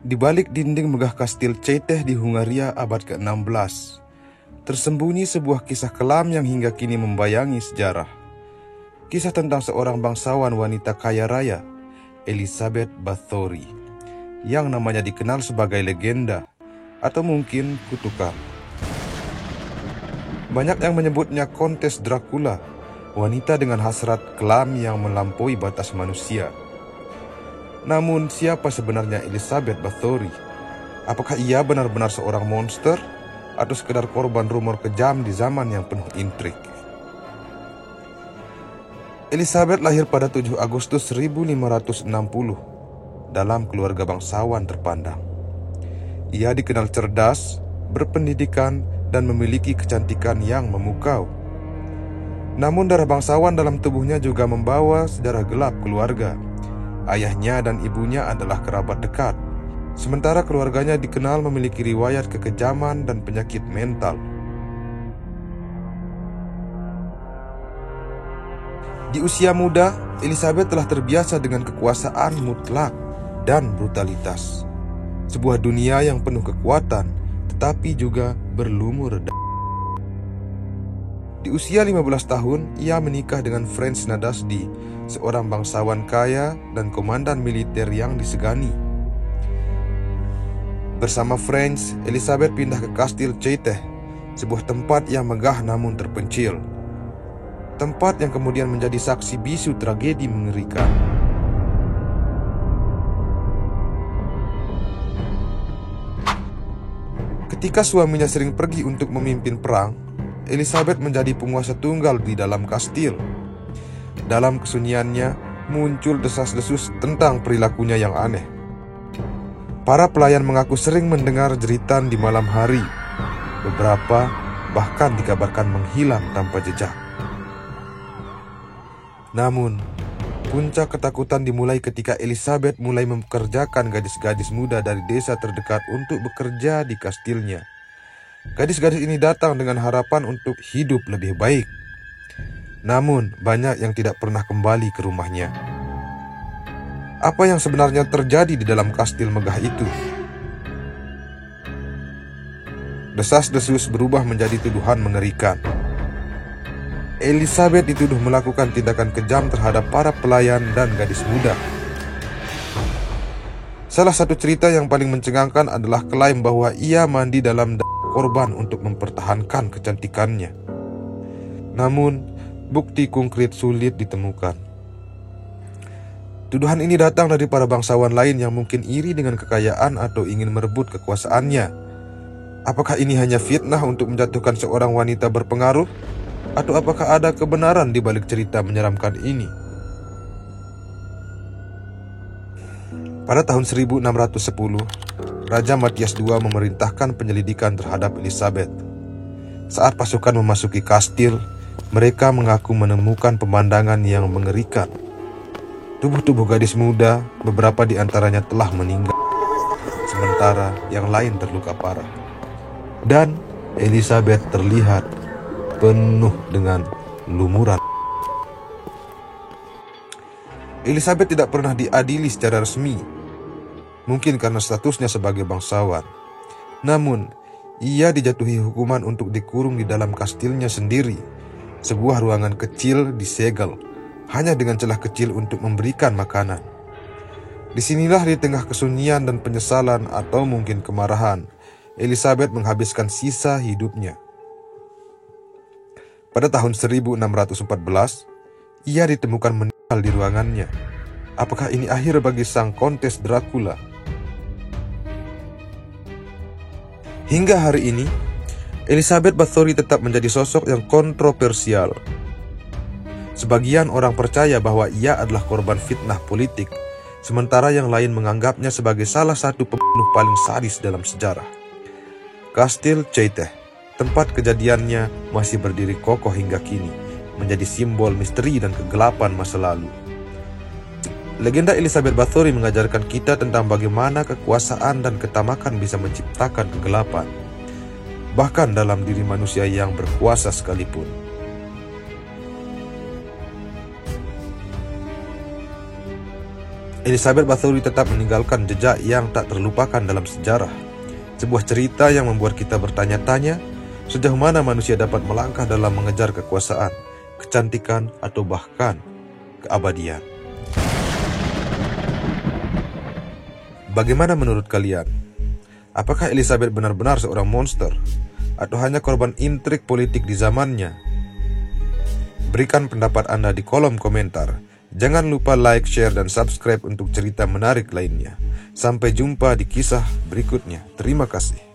Di balik dinding megah kastil Ceiteh di Hungaria abad ke-16, tersembunyi sebuah kisah kelam yang hingga kini membayangi sejarah. Kisah tentang seorang bangsawan wanita kaya raya, Elisabeth Bathory, yang namanya dikenal sebagai legenda atau mungkin kutukan. Banyak yang menyebutnya Kontes Dracula, wanita dengan hasrat kelam yang melampaui batas manusia. Namun, siapa sebenarnya Elisabeth Bathory? Apakah ia benar-benar seorang monster atau sekedar korban rumor kejam di zaman yang penuh intrik? Elisabeth lahir pada 7 Agustus 1560 dalam keluarga bangsawan terpandang. Ia dikenal cerdas, berpendidikan, dan memiliki kecantikan yang memukau. Namun darah bangsawan dalam tubuhnya juga membawa sejarah gelap keluarga. Ayahnya dan ibunya adalah kerabat dekat, sementara keluarganya dikenal memiliki riwayat kekejaman dan penyakit mental. Di usia muda, Elisabeth telah terbiasa dengan kekuasaan mutlak dan brutalitas. Sebuah dunia yang penuh kekuatan, tetapi juga berlumur. Di usia 15 tahun, ia menikah dengan Franz Nadasdy, seorang bangsawan kaya dan komandan militer yang disegani. Bersama Franz, Elisabeth pindah ke kastil Ceiteh, sebuah tempat yang megah namun terpencil. Tempat yang kemudian menjadi saksi bisu tragedi mengerikan. Ketika suaminya sering pergi untuk memimpin perang, Elisabeth menjadi penguasa tunggal di dalam kastil. Dalam kesunyiannya, muncul desas-desus tentang perilakunya yang aneh. Para pelayan mengaku sering mendengar jeritan di malam hari. Beberapa bahkan dikabarkan menghilang tanpa jejak. Namun, puncak ketakutan dimulai ketika Elisabeth mulai mempekerjakan gadis-gadis muda dari desa terdekat untuk bekerja di kastilnya. Gadis-gadis ini datang dengan harapan untuk hidup lebih baik. Namun, banyak yang tidak pernah kembali ke rumahnya. Apa yang sebenarnya terjadi di dalam kastil megah itu? Desas-desus berubah menjadi tuduhan mengerikan. Elisabeth dituduh melakukan tindakan kejam terhadap para pelayan dan gadis muda. Salah satu cerita yang paling mencengangkan adalah klaim bahwa ia mandi dalam korban untuk mempertahankan kecantikannya. Namun, bukti konkret sulit ditemukan. Tuduhan ini datang dari para bangsawan lain yang mungkin iri dengan kekayaan atau ingin merebut kekuasaannya. Apakah ini hanya fitnah untuk menjatuhkan seorang wanita berpengaruh? Atau apakah ada kebenaran di balik cerita menyeramkan ini? Pada tahun 1610, Raja Matthias II memerintahkan penyelidikan terhadap Elisabeth. Saat pasukan memasuki kastil, mereka mengaku menemukan pemandangan yang mengerikan. Tubuh-tubuh gadis muda, beberapa di antaranya telah meninggal, sementara yang lain terluka parah. Dan Elisabeth terlihat penuh dengan lumuran. Elisabeth tidak pernah diadili secara resmi, mungkin karena statusnya sebagai bangsawan. Namun, ia dijatuhi hukuman untuk dikurung di dalam kastilnya sendiri, sebuah ruangan kecil disegel, hanya dengan celah kecil untuk memberikan makanan. Disinilah di tengah kesunyian dan penyesalan atau mungkin kemarahan, Elisabeth menghabiskan sisa hidupnya. Pada tahun 1614, ia ditemukan meninggal di ruangannya. Apakah ini akhir bagi sang Kontes Dracula? Hingga hari ini, Elisabeth Bathory tetap menjadi sosok yang kontroversial. Sebagian orang percaya bahwa ia adalah korban fitnah politik, sementara yang lain menganggapnya sebagai salah satu pembunuh paling sadis dalam sejarah. Kastil Ceiteh, tempat kejadiannya, masih berdiri kokoh hingga kini, menjadi simbol misteri dan kegelapan masa lalu. Legenda Elisabeth Bathory mengajarkan kita tentang bagaimana kekuasaan dan ketamakan bisa menciptakan kegelapan, bahkan dalam diri manusia yang berkuasa sekalipun. Elizabeth Bathory tetap meninggalkan jejak yang tak terlupakan dalam sejarah. Sebuah cerita yang membuat kita bertanya-tanya sejauh mana manusia dapat melangkah dalam mengejar kekuasaan, kecantikan, atau bahkan keabadian. Bagaimana menurut kalian? Apakah Elizabeth benar-benar seorang monster? Atau hanya korban intrik politik di zamannya? Berikan pendapat Anda di kolom komentar. Jangan lupa like, share, dan subscribe untuk cerita menarik lainnya. Sampai jumpa di kisah berikutnya. Terima kasih.